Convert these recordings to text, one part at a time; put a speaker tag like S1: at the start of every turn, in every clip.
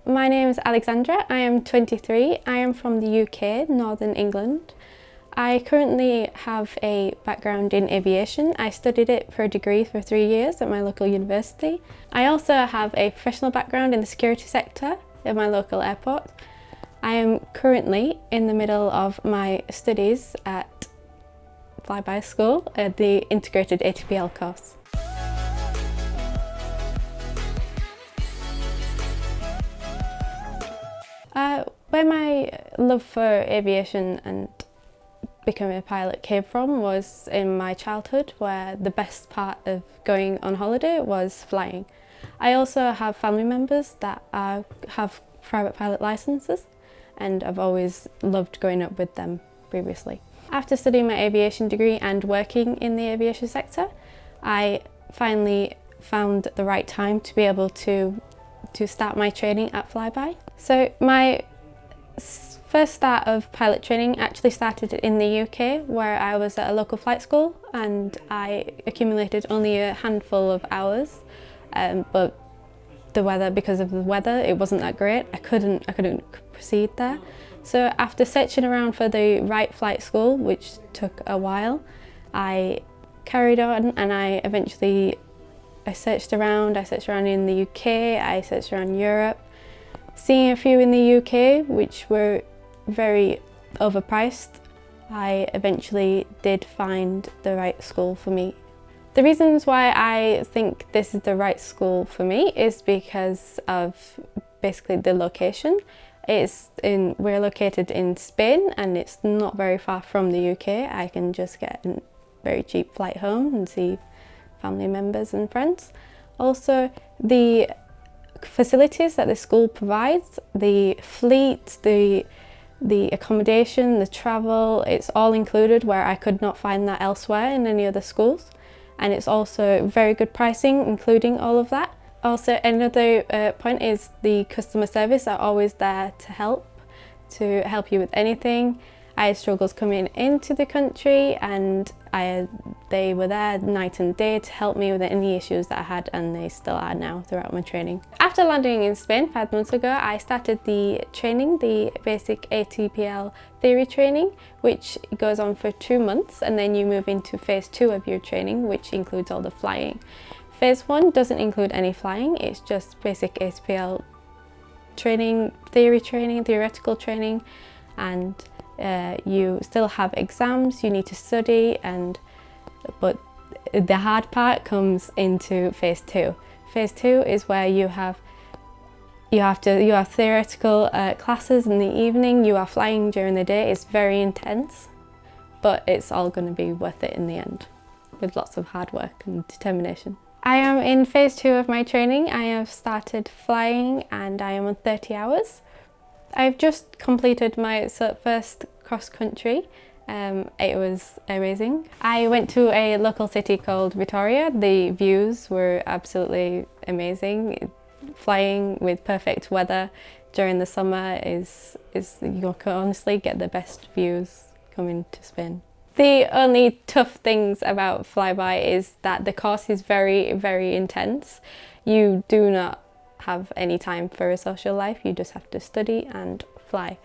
S1: My name is Alexandra. I am 23. I am from the UK, Northern England. I currently have a background in aviation. I studied it for a degree for 3 years at my local university. I also have a professional background in the security sector at my local airport. I am currently in the middle of my studies at flyby school at the integrated ATPL course. Where my love for aviation and becoming a pilot came from was in my childhood, where the best part of going on holiday was flying. I also have family members that have private pilot licenses, and I've always loved going up with them previously. After studying my aviation degree and working in the aviation sector, I finally found the right time to be able to start my training at Flyby. So my first start of pilot training actually started in the UK, where I was at a local flight school and I accumulated only a handful of hours, but because of the weather, it wasn't that great. I couldn't proceed there. So after searching around for the right flight school, which took a while, I carried on and I searched around in the UK, I searched around Europe, seeing a few in the UK which were very overpriced. I eventually did find the right school for me. The reasons why I think this is the right school for me is because of basically the location. We're located in Spain and it's not very far from the UK. I can just get a very cheap flight home and see family members and friends. Also, the facilities that the school provides, the fleet, the accommodation, the travel, it's all included, where I could not find that elsewhere in any other schools. And it's also very good pricing, including all of that. Also, another point is the customer service are always there to help you with anything. I had struggles coming into the country and they were there night and day to help me with any issues that I had, and they still are now throughout my training. After landing in Spain 5 months ago, I started the training, the basic ATPL theory training, which goes on for 2 months, and then you move into phase 2 of your training, which includes all the flying. Phase 1 doesn't include any flying, it's just basic ATPL training, theoretical training, and you still have exams you need to study, but the hard part comes into phase 2. Phase 2 is where you have theoretical classes in the evening, you are flying during the day. It's very intense, but it's all going to be worth it in the end, with lots of hard work and determination. I am in phase 2 of my training. I have started flying and I am on 30 hours. I've just completed my first cross-country. It was amazing. I went to a local city called Vitoria. The views were absolutely amazing. Flying with perfect weather during the summer you can honestly get the best views coming to Spain. The only tough things about flyby is that the course is very, very intense. You do not have any time for a social life, you just have to study and fly.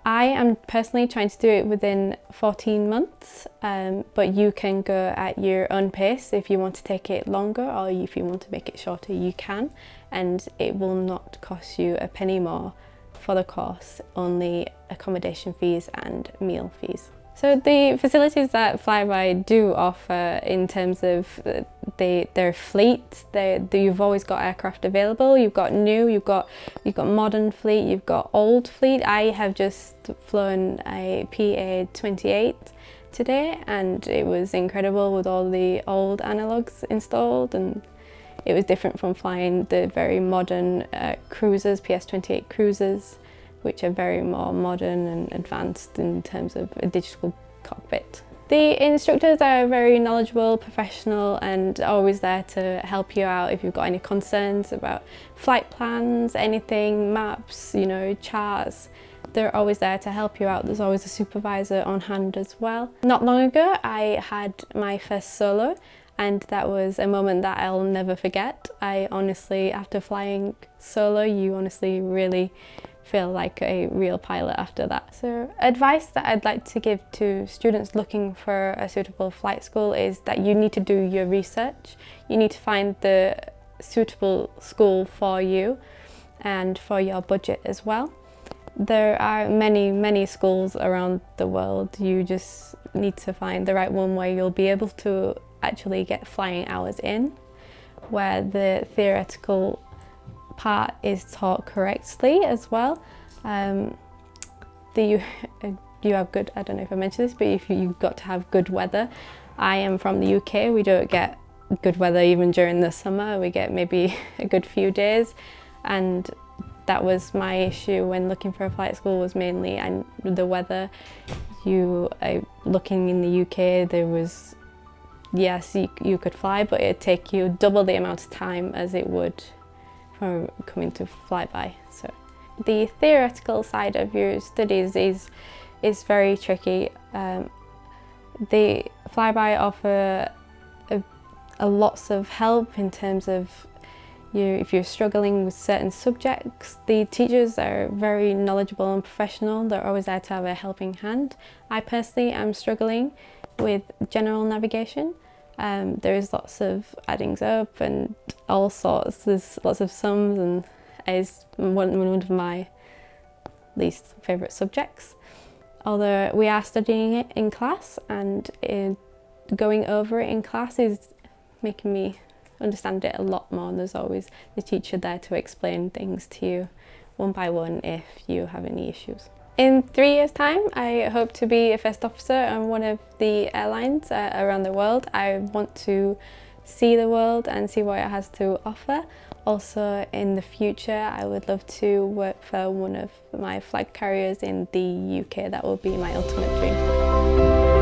S1: I am personally trying to do it within 14 months, but you can go at your own pace. If you want to take it longer or if you want to make it shorter, you can, and it will not cost you a penny more for the course, only accommodation fees and meal fees. So the facilities that Flyby do offer in terms of their fleet, you've always got aircraft available. You've got new, you've got modern fleet, you've got old fleet. I have just flown a PA-28 today, and it was incredible with all the old analogues installed, and it was different from flying the very modern cruisers, PS-28 cruisers, which are very more modern and advanced in terms of a digital cockpit. The instructors are very knowledgeable, professional, and always there to help you out if you've got any concerns about flight plans, anything, maps, charts. They're always there to help you out. There's always a supervisor on hand as well. Not long ago, I had my first solo. and that was a moment that I'll never forget. I honestly, after flying solo, you honestly really feel like a real pilot after that. So advice that I'd like to give to students looking for a suitable flight school is that you need to do your research. You need to find the suitable school for you and for your budget as well. There are many schools around the world. You just need to find the right one where you'll be able to actually get flying hours in, where the theoretical part is taught correctly as well. You have good, I don't know if I mentioned this, but if you've got to have good weather. I am from the UK, we don't get good weather even during the summer. We get maybe a good few days, and that was my issue when looking for a flight school, was mainly the weather. Looking in the UK, there was, yes, you could fly, but it'd take you double the amount of time as it would from coming to flyby. So the theoretical side of your studies is very tricky. The flyby offer a lots of help in terms of if you're struggling with certain subjects. The teachers are very knowledgeable and professional. They're always there to have a helping hand. I personally am struggling with general navigation. There is lots of addings up and all sorts. There's lots of sums, and is one of my least favourite subjects. Although we are studying it in class, and going over it in class is making me understand it a lot more. There's always the teacher there to explain things to you one by one if you have any issues. In 3 years' time, I hope to be a first officer on one of the airlines around the world. I want to see the world and see what it has to offer. Also, in the future, I would love to work for one of my flag carriers in the UK. That would be my ultimate dream.